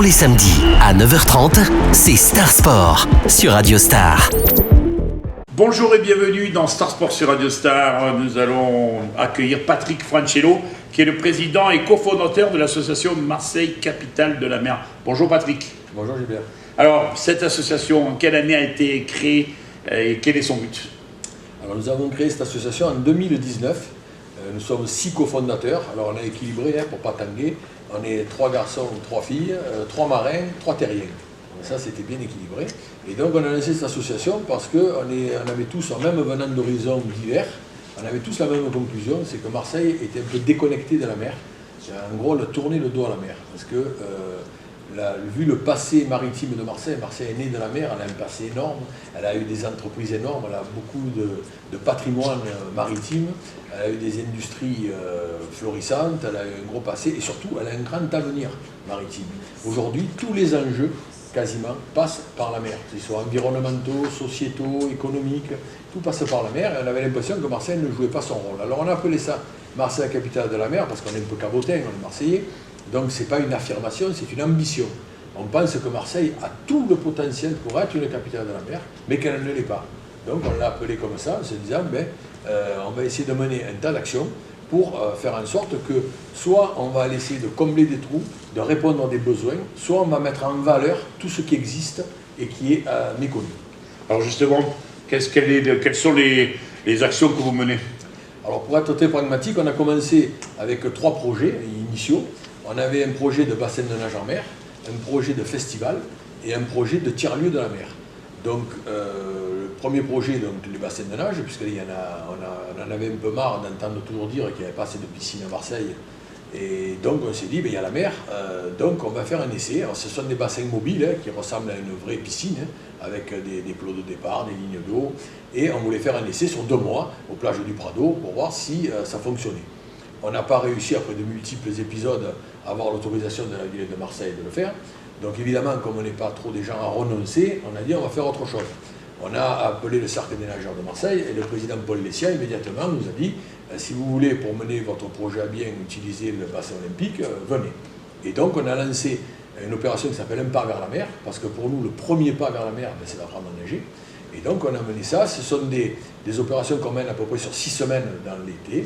Tous les samedis à 9h30, c'est Star Sport sur Radio Star. Bonjour et bienvenue dans Star Sport sur Radio Star. Nous allons accueillir Patrick Francello, qui est le président et cofondateur de l'association Marseille Capitale de la Mer. Bonjour Patrick. Bonjour Gilbert. Alors, cette association, en quelle année a été créée et quel est son but? Alors, nous avons créé cette association en 2019. Nous sommes 6 cofondateurs. Alors, on a équilibré pour ne pas tanguer. On est 3 garçons, 3 filles, 3 marins, 3 terriens. Donc ça, c'était bien équilibré. Et donc, on a lancé cette association parce qu'on avait tous, même venant d'horizons divers, on avait tous la même conclusion, c'est que Marseille était un peu déconnecté de la mer. En gros, on a tourné le dos à la mer. Parce que, vu le passé maritime de Marseille, Marseille est née de la mer, elle a un passé énorme, elle a eu des entreprises énormes, elle a beaucoup de patrimoine maritime, elle a eu des industries florissantes, elle a eu un gros passé et surtout elle a un grand avenir maritime. Aujourd'hui, tous les enjeux quasiment passent par la mer, qu'ils soient environnementaux, sociétaux, économiques, tout passe par la mer et on avait l'impression que Marseille ne jouait pas son rôle. Alors on a appelé ça Marseille Capitale de la Mer parce qu'on est un peu cabotin, on est Marseillais. Donc ce n'est pas une affirmation, c'est une ambition. On pense que Marseille a tout le potentiel pour être une capitale de la mer, mais qu'elle ne l'est pas. Donc on l'a appelé comme ça, en se disant, on va essayer de mener un tas d'actions pour faire en sorte que soit on va essayer de combler des trous, de répondre à des besoins, soit on va mettre en valeur tout ce qui existe et qui est méconnu. Alors justement, quelles sont les actions que vous menez? Alors pour être très pragmatique, on a commencé avec 3 projets initiaux. On avait un projet de bassin de nage en mer, un projet de festival et un projet de tiers-lieu de la mer. Donc le premier projet, donc les bassins de nage, puisqu'on en avait un peu marre d'entendre toujours dire qu'il n'y avait pas assez de piscines à Marseille. Et donc on s'est dit, il y a la mer, donc on va faire un essai. Alors, ce sont des bassins mobiles qui ressemblent à une vraie piscine, avec des plots de départ, des lignes d'eau. Et on voulait faire un essai sur 2 mois aux plages du Prado pour voir si ça fonctionnait. On n'a pas réussi, après de multiples épisodes, à avoir l'autorisation de la ville de Marseille de le faire. Donc évidemment, comme on n'est pas trop des gens à renoncer, on a dit on va faire autre chose. On a appelé le Cercle des nageurs de Marseille et le président Paul Lessia immédiatement nous a dit si vous voulez, pour mener votre projet à bien, utiliser le bassin olympique, venez. Et donc on a lancé une opération qui s'appelle Un pas vers la mer, parce que pour nous, le premier pas vers la mer, c'est d'apprendre à nager. Et donc on a mené ça. Ce sont des opérations qu'on mène à peu près sur 6 semaines dans l'été.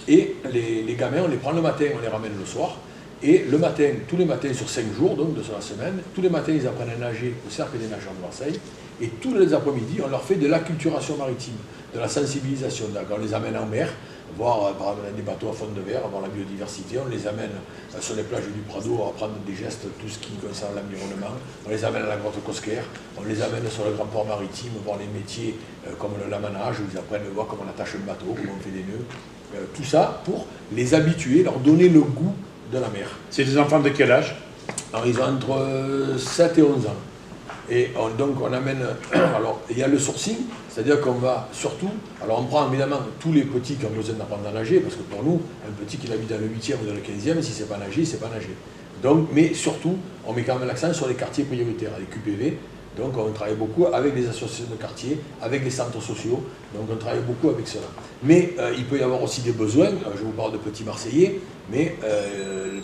Et les gamins, on les prend le matin, on les ramène le soir. Et le matin, tous les matins sur 5 jours, donc de la semaine, tous les matins, ils apprennent à nager au Cercle des nageurs de Marseille. Et tous les après-midi, on leur fait de l'acculturation maritime, de la sensibilisation. On les amène en mer, voir par exemple des bateaux à fond de verre, voir la biodiversité. On les amène sur les plages du Prado à apprendre des gestes, tout ce qui concerne l'environnement. On les amène à la grotte Cosquer, on les amène sur le grand port maritime, voir les métiers comme le lamanage, où ils apprennent à voir comment on attache un bateau, comment on fait des nœuds. Tout ça pour les habituer, leur donner le goût de la mer. C'est des enfants de quel âge? Alors ils ont entre 7 et 11 ans. Et donc on amène, alors il y a le sourcing, c'est-à-dire qu'on va surtout, alors on prend évidemment tous les petits qui ont besoin d'apprendre à nager, parce que pour nous, un petit qui habite dans le 8e ou dans le 15e, si c'est pas nager, c'est pas nager. Donc, mais surtout, on met quand même l'accent sur les quartiers prioritaires, les QPV. Donc on travaille beaucoup avec les associations de quartier, avec les centres sociaux, donc on travaille beaucoup avec cela. Mais il peut y avoir aussi des besoins, je vous parle de petits Marseillais, mais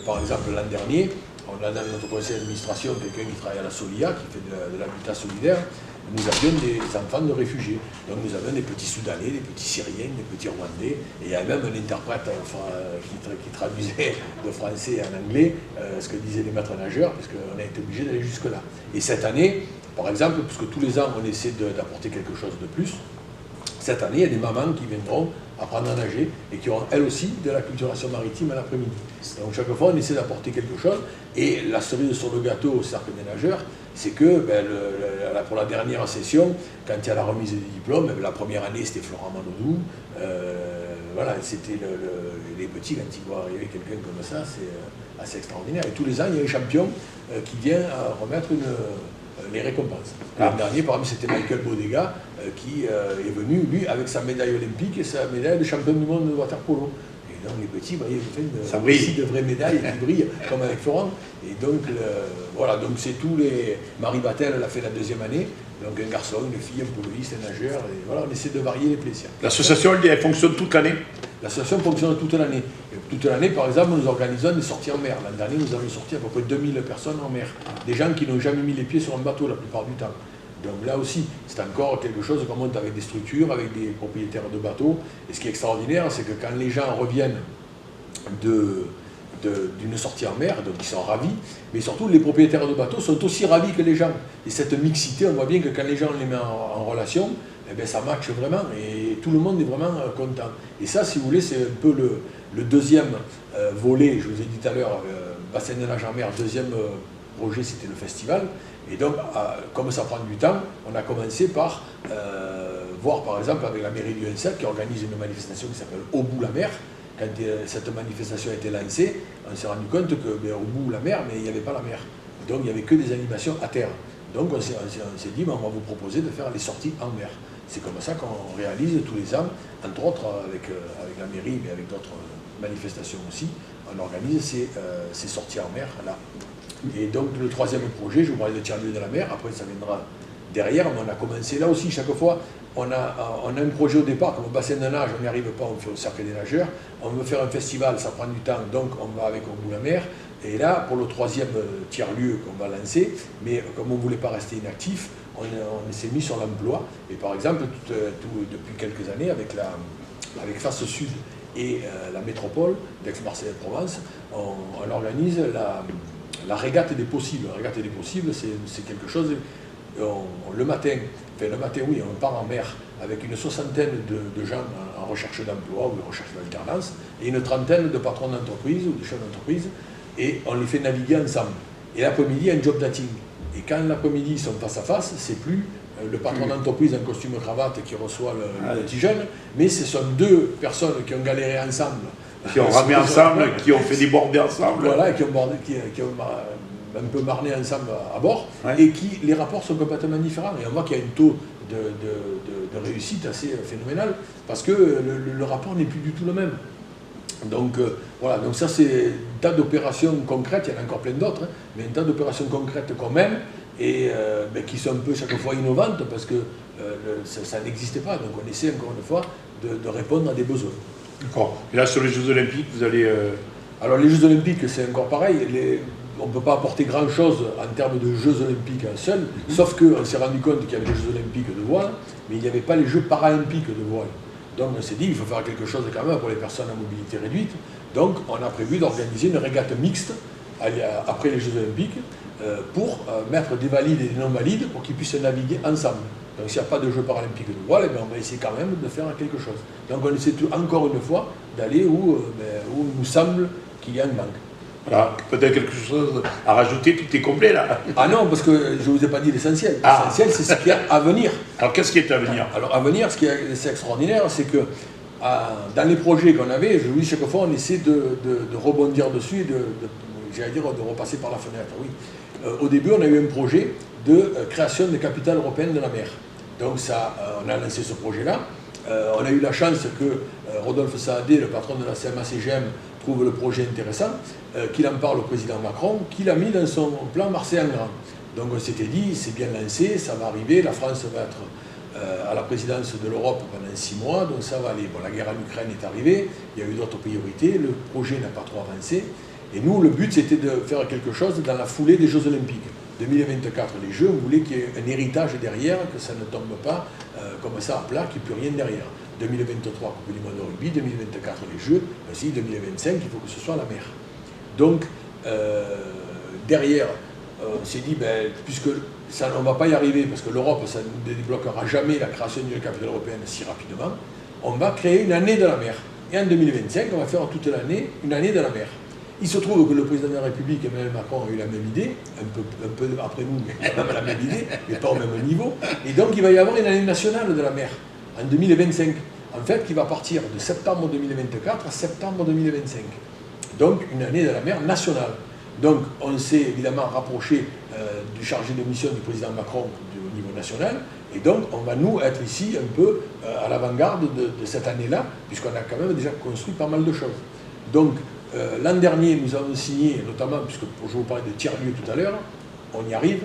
par exemple l'an dernier, on a dans notre conseil d'administration quelqu'un qui travaille à la Solia, qui fait de l'habitat solidaire. Nous avions des enfants de réfugiés. Donc nous avions des petits Soudanais, des petits Syriens, des petits Rwandais. Et il y avait même un interprète qui traduisait de français en anglais ce que disaient les maîtres nageurs, parce qu'on a été obligé d'aller jusque-là. Et cette année, par exemple, puisque tous les ans on essaie d'apporter quelque chose de plus, cette année il y a des mamans qui viendront apprendre à nager et qui auront elles aussi de la culturation maritime à l'après-midi. Donc chaque fois on essaie d'apporter quelque chose. Et la cerise sur le gâteau au Cercle des nageurs, c'est que pour la dernière session, quand il y a la remise des diplômes, la première année c'était Florent Manodou, voilà, c'était les petits, quand ils voient arriver quelqu'un comme ça, c'est assez extraordinaire. Et tous les ans, il y a un champion qui vient remettre les récompenses. L'an dernier, par exemple, c'était Michael Bodega qui est venu, lui, avec sa médaille olympique et sa médaille de champion du monde de water-polo. Et donc les petits, vous voyez, vous faites de vraies médailles qui brillent, comme avec Florent. Et donc, voilà, donc c'est tous les... Marie Battel, elle a fait la 2e année. Donc un garçon, une fille, un poloiste, un nageur. Et voilà, on essaie de varier les plaisirs. L'association, elle fonctionne toute l'année? L'association fonctionne toute l'année. Et toute l'année, par exemple, nous organisons des sorties en mer. L'an dernier, nous avons sorti à peu près 2000 personnes en mer. Des gens qui n'ont jamais mis les pieds sur un bateau la plupart du temps. Donc là aussi, c'est encore quelque chose qu'on monte avec des structures, avec des propriétaires de bateaux. Et ce qui est extraordinaire, c'est que quand les gens reviennent d'une sortie en mer, donc ils sont ravis, mais surtout les propriétaires de bateaux sont aussi ravis que les gens. Et cette mixité, on voit bien que quand les gens les mettent en relation, eh bien, ça matche vraiment et tout le monde est vraiment content. Et ça, si vous voulez, c'est un peu le deuxième volet, je vous ai dit tout à l'heure, bassin de nage en mer, deuxième projet, c'était le festival. Et donc, comme ça prend du temps, on a commencé par voir, par exemple, avec la mairie du N7 qui organise une manifestation qui s'appelle Au bout la mer. Quand cette manifestation a été lancée, on s'est rendu compte que au bout la mer, mais il n'y avait pas la mer. Donc, il n'y avait que des animations à terre. Donc, on s'est dit, on va vous proposer de faire les sorties en mer. C'est comme ça qu'on réalise tous les ans, entre autres avec la mairie, mais avec d'autres manifestations aussi, on organise ces sorties en mer là. Et donc le troisième projet, je vous parlais de tiers-lieu de la mer, après ça viendra derrière, mais on a commencé là aussi, chaque fois, on a un projet au départ, comme au bassin de nage, on n'y arrive pas, on fait au cercle des nageurs, on veut faire un festival, ça prend du temps, donc on va avec Au bout la mer, et là, pour le troisième tiers-lieu qu'on va lancer, mais comme on ne voulait pas rester inactif, on s'est mis sur l'emploi, et par exemple, depuis quelques années, avec Face Sud et la métropole d'Aix-Marseille-Provence, on organise la régate des possibles. La régate des possibles, c'est quelque chose, le matin, oui, on part en mer avec une soixantaine de gens en recherche d'emploi ou en recherche d'alternance, et une trentaine de patrons d'entreprise ou de chefs d'entreprise, et on les fait naviguer ensemble. Et l'après-midi, il y a un job dating. Et quand l'après-midi, ils sont face à face, c'est plus le patron d'entreprise en costume cravate qui reçoit le petit jeune, mais ce sont deux personnes qui ont galéré ensemble. Qui ont ramé ensemble, qui ont fait des bordées ensemble. Voilà, qui ont un peu marné ensemble à bord, ouais. Et qui, les rapports sont complètement différents. Et on voit qu'il y a un taux de réussite assez phénoménal, parce que le rapport n'est plus du tout le même. Donc voilà, donc ça c'est un tas d'opérations concrètes, il y en a encore plein d'autres, hein, mais un tas d'opérations concrètes quand même, et qui sont un peu chaque fois innovantes, parce que ça n'existait pas. Donc on essaie encore une fois de répondre à des besoins. D'accord. Et là, sur les Jeux Olympiques, vous allez... Alors, les Jeux Olympiques, c'est encore pareil. On ne peut pas apporter grand-chose en termes de Jeux Olympiques seuls, sauf qu'on s'est rendu compte qu'il y avait les Jeux Olympiques de voile, mais il n'y avait pas les Jeux Paralympiques de voile. Donc, on s'est dit, il faut faire quelque chose quand même pour les personnes à mobilité réduite. Donc, on a prévu d'organiser une régate mixte après les Jeux Olympiques pour mettre des valides et des non-valides pour qu'ils puissent naviguer ensemble. Donc s'il n'y a pas de Jeux paralympiques de voile, on va essayer quand même de faire quelque chose. Donc on essaie encore une fois d'aller où il nous semble qu'il y a un manque. Voilà, peut-être quelque chose à rajouter, tout est complet là. Ah non, parce que je ne vous ai pas dit l'essentiel. L'essentiel, c'est ce qu'il y a à venir. Alors qu'est-ce qui est à venir? Alors à venir, ce qui est extraordinaire, c'est que dans les projets qu'on avait, je vous dis chaque fois, on essaie de rebondir dessus et de repasser par la fenêtre. Oui. Au début, on a eu un projet de création de capitale européenne de la mer. Donc ça, on a lancé ce projet-là. On a eu la chance que Rodolphe Saadé, le patron de la CMA-CGM, trouve le projet intéressant, qu'il en parle au président Macron, qu'il a mis dans son plan Marseille en grand. Donc on s'était dit, c'est bien lancé, ça va arriver, la France va être à la présidence de l'Europe pendant 6 mois, donc ça va aller. Bon, la guerre en Ukraine est arrivée, il y a eu d'autres priorités, le projet n'a pas trop avancé, et nous, le but, c'était de faire quelque chose dans la foulée des Jeux Olympiques. 2024, les Jeux, on voulait qu'il y ait un héritage derrière, que ça ne tombe pas comme ça à plat, qu'il n'y ait plus rien derrière. 2023, Coupe du Monde de rugby, 2024, les Jeux, ainsi 2025, il faut que ce soit la mer. Donc, derrière, on s'est dit, puisque ça, on ne va pas y arriver, parce que l'Europe, ça ne débloquera jamais la création d'une capitale européenne si rapidement, on va créer une année de la mer. Et en 2025, on va faire toute l'année une année de la mer. Il se trouve que le président de la République, Emmanuel Macron, a eu la même idée, un peu après nous, mais quand même la même idée, mais pas au même niveau. Et donc il va y avoir une année nationale de la mer, en 2025, en fait, qui va partir de septembre 2024 à septembre 2025. Donc une année de la mer nationale. Donc on s'est évidemment rapproché du chargé de mission du président Macron au niveau national, et donc on va nous être ici un peu à l'avant-garde de cette année-là, puisqu'on a quand même déjà construit pas mal de choses. Donc, l'an dernier, nous avons signé, notamment, puisque je vous parlais de tiers-lieu tout à l'heure, on y arrive,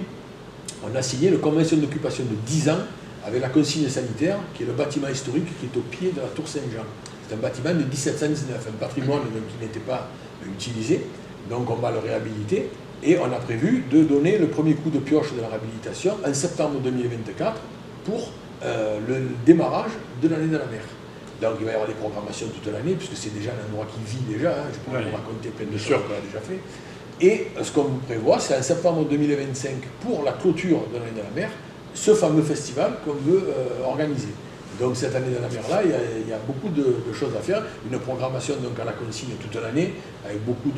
on a signé une convention d'occupation de 10 ans avec la consigne sanitaire, qui est le bâtiment historique qui est au pied de la Tour Saint-Jean. C'est un bâtiment de 1719, un patrimoine qui n'était pas utilisé, donc on va le réhabiliter. Et on a prévu de donner le premier coup de pioche de la réhabilitation en septembre 2024 pour le démarrage de l'année de la mer. Donc il va y avoir des programmations toute l'année, puisque c'est déjà un endroit qui vit déjà, je pourrais vous raconter plein de choses qu'on a déjà fait. Et ce qu'on vous prévoit, c'est en septembre 2025, pour la clôture de l'année de la mer, ce fameux festival qu'on veut organiser. Donc cette année de la mer-là, il y a beaucoup de choses à faire, une programmation donc à la consigne toute l'année, avec beaucoup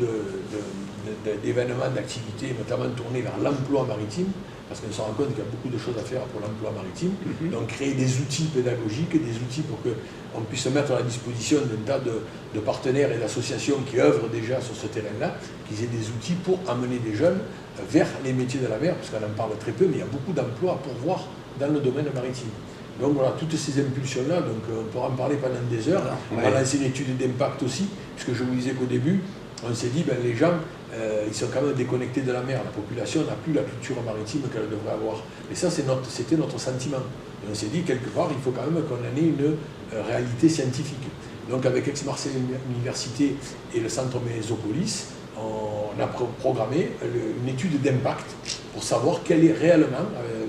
d'événements, d'activités, notamment tournés vers l'emploi maritime, parce qu'on se rend compte qu'il y a beaucoup de choses à faire pour l'emploi maritime. Donc créer des outils pédagogiques, des outils pour qu'on puisse mettre à la disposition d'un tas de partenaires et d'associations qui œuvrent déjà sur ce terrain-là, qu'ils aient des outils pour amener des jeunes vers les métiers de la mer, parce qu'on en parle très peu, mais il y a beaucoup d'emplois à pourvoir dans le domaine maritime. Donc voilà, toutes ces impulsions-là, donc on pourra en parler pendant des heures. On va lancer une étude d'impact aussi, puisque je vous disais qu'au début, on s'est dit, les gens, ils sont quand même déconnectés de la mer. La population n'a plus la culture maritime qu'elle devrait avoir. Et ça, c'était notre sentiment. Et on s'est dit, quelque part, il faut quand même qu'on en ait une réalité scientifique. Donc avec Aix-Marseille Université et le centre Mésopolis, on a programmé une étude d'impact pour savoir quel est réellement,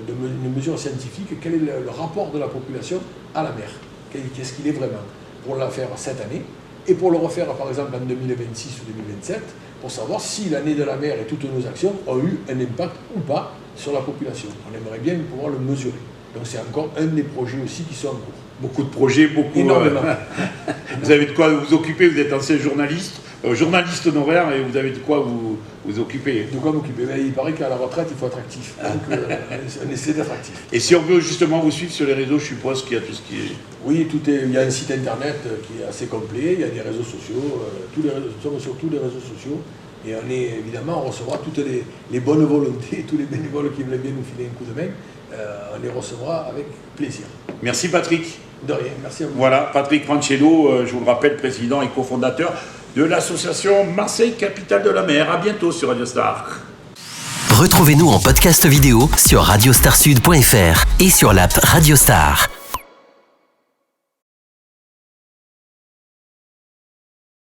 une mesure scientifique, quel est le rapport de la population à la mer. Qu'est-ce qu'il est vraiment, pour la faire cette année, et pour le refaire par exemple en 2026 ou 2027, pour savoir si l'année de la mer et toutes nos actions ont eu un impact ou pas sur la population. On aimerait bien pouvoir le mesurer. Donc c'est encore un des projets aussi qui sont en cours. Beaucoup de projets, beaucoup... Énormément. Vous avez de quoi vous occuper, vous êtes ancien journaliste honoraire, et vous avez de quoi vous occuper. De quoi m'occuper. Il paraît qu'à la retraite, il faut être actif. Donc on essaie d'être actif. Et si on veut justement vous suivre sur les réseaux, je suppose qu'il y a tout ce qui est... Oui, il y a un site internet qui est assez complet, il y a des réseaux sociaux, nous sommes sur tous les réseaux sociaux, et on recevra toutes les bonnes volontés, tous les bénévoles qui veulent bien nous filer un coup de main, on les recevra avec plaisir. Merci Patrick. De rien, merci à vous. Voilà, Patrick Francello, je vous le rappelle, président et cofondateur de l'association Marseille Capitale de la Mer. À bientôt sur Radio Star. Retrouvez-nous en podcast vidéo sur radiostarsud.fr et sur l'app Radio Star.